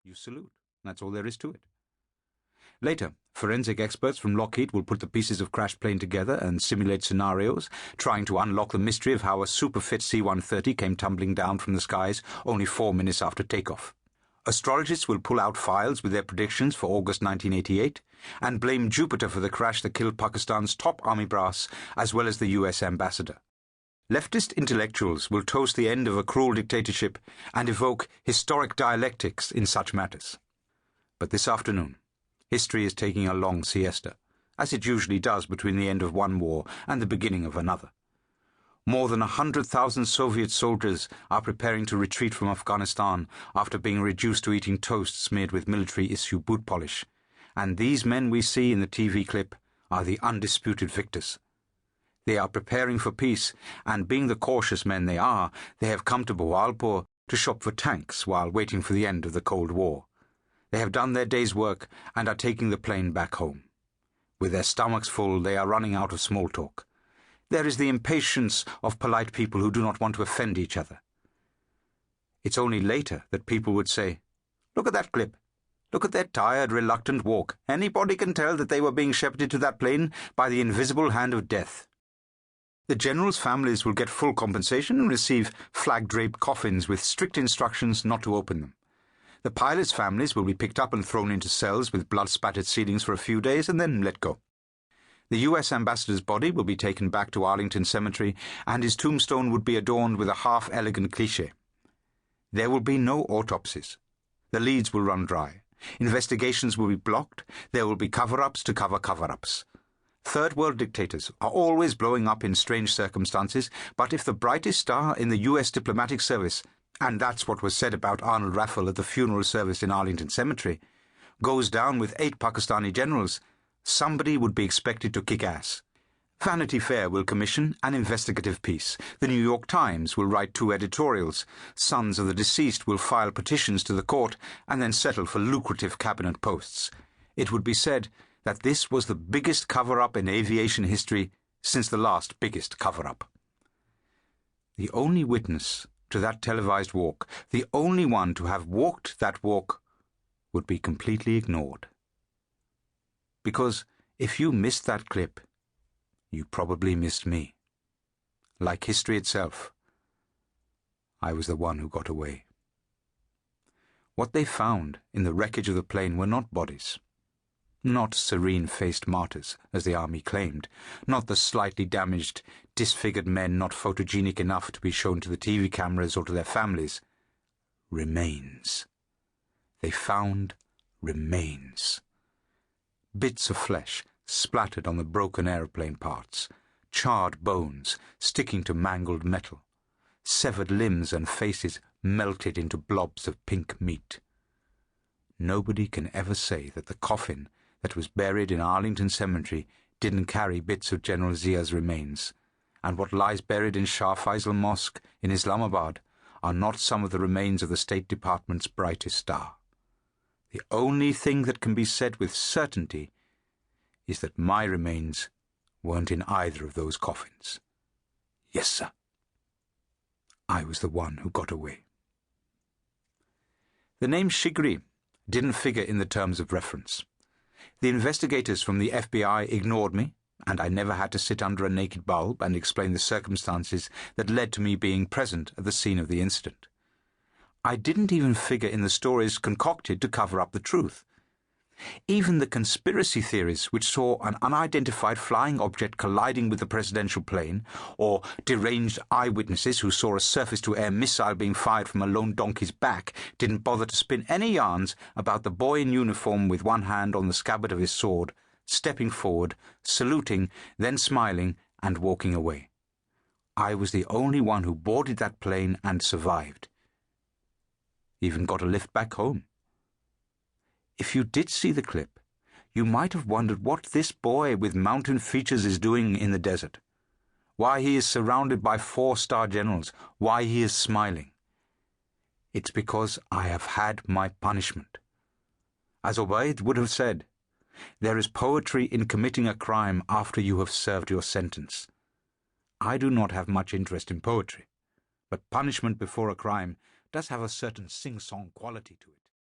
You salute. That's all there is to it. Later, forensic experts from Lockheed will put the pieces of crashed plane together and simulate scenarios, trying to unlock the mystery of how a super-fit C-130 came tumbling down from the skies only 4 minutes after takeoff. Astrologists will pull out files with their predictions for August 1988 and blame Jupiter for the crash that killed Pakistan's top army brass as well as the US ambassador. Leftist intellectuals will toast the end of a cruel dictatorship and evoke historic dialectics in such matters. But this afternoon, history is taking a long siesta, as it usually does between the end of one war and the beginning of another. More than 100,000 Soviet soldiers are preparing to retreat from Afghanistan after being reduced to eating toast smeared with military-issue boot polish, and these men we see in the TV clip are the undisputed victors. They are preparing for peace, and being the cautious men they are, they have come to Bawalpur to shop for tanks while waiting for the end of the Cold War. They have done their day's work and are taking the plane back home. With their stomachs full, they are running out of small talk. There is the impatience of polite people who do not want to offend each other. It's only later that people would say, "Look at that clip. Look at their tired, reluctant walk. Anybody can tell that they were being shepherded to that plane by the invisible hand of death." The generals' families will get full compensation and receive flag-draped coffins with strict instructions not to open them. The pilots' families will be picked up and thrown into cells with blood-spattered ceilings for a few days and then let go. The US ambassador's body will be taken back to Arlington Cemetery, and his tombstone would be adorned with a half-elegant cliché. There will be no autopsies. The leads will run dry. Investigations will be blocked. There will be cover-ups to cover cover-ups. Third-world dictators are always blowing up in strange circumstances, but if the brightest star in the US diplomatic service, and that's what was said about Arnold Raffel at the funeral service in Arlington Cemetery, goes down with 8 Pakistani generals, somebody would be expected to kick ass. Vanity Fair will commission an investigative piece. The New York Times will write 2 editorials. Sons of the deceased will file petitions to the court and then settle for lucrative cabinet posts. It would be said that this was the biggest cover-up in aviation history since the last biggest cover-up. The only witness to that televised walk, the only one to have walked that walk, would be completely ignored. Because if you missed that clip, you probably missed me. Like history itself, I was the one who got away. What they found in the wreckage of the plane were not bodies. Not serene-faced martyrs, as the army claimed, not the slightly damaged, disfigured men not photogenic enough to be shown to the TV cameras or to their families. Remains. They found remains. Bits of flesh splattered on the broken aeroplane parts, charred bones sticking to mangled metal, severed limbs and faces melted into blobs of pink meat. Nobody can ever say that the coffin that was buried in Arlington Cemetery didn't carry bits of General Zia's remains, and what lies buried in Shah Faisal Mosque in Islamabad are not some of the remains of the State Department's brightest star. The only thing that can be said with certainty is that my remains weren't in either of those coffins. Yes, sir. I was the one who got away. The name Shigri didn't figure in the terms of reference. The investigators from the FBI ignored me, and I never had to sit under a naked bulb and explain the circumstances that led to me being present at the scene of the incident. I didn't even figure in the stories concocted to cover up the truth. Even the conspiracy theories which saw an unidentified flying object colliding with the presidential plane, or deranged eyewitnesses who saw a surface-to-air missile being fired from a lone donkey's back, didn't bother to spin any yarns about the boy in uniform with one hand on the scabbard of his sword, stepping forward, saluting, then smiling, and walking away. I was the only one who boarded that plane and survived. Even got a lift back home. If you did see the clip, you might have wondered what this boy with mountain features is doing in the desert, why he is surrounded by 4-star generals, why he is smiling. It's because I have had my punishment. As Obaid would have said, there is poetry in committing a crime after you have served your sentence. I do not have much interest in poetry, but punishment before a crime does have a certain sing-song quality to it.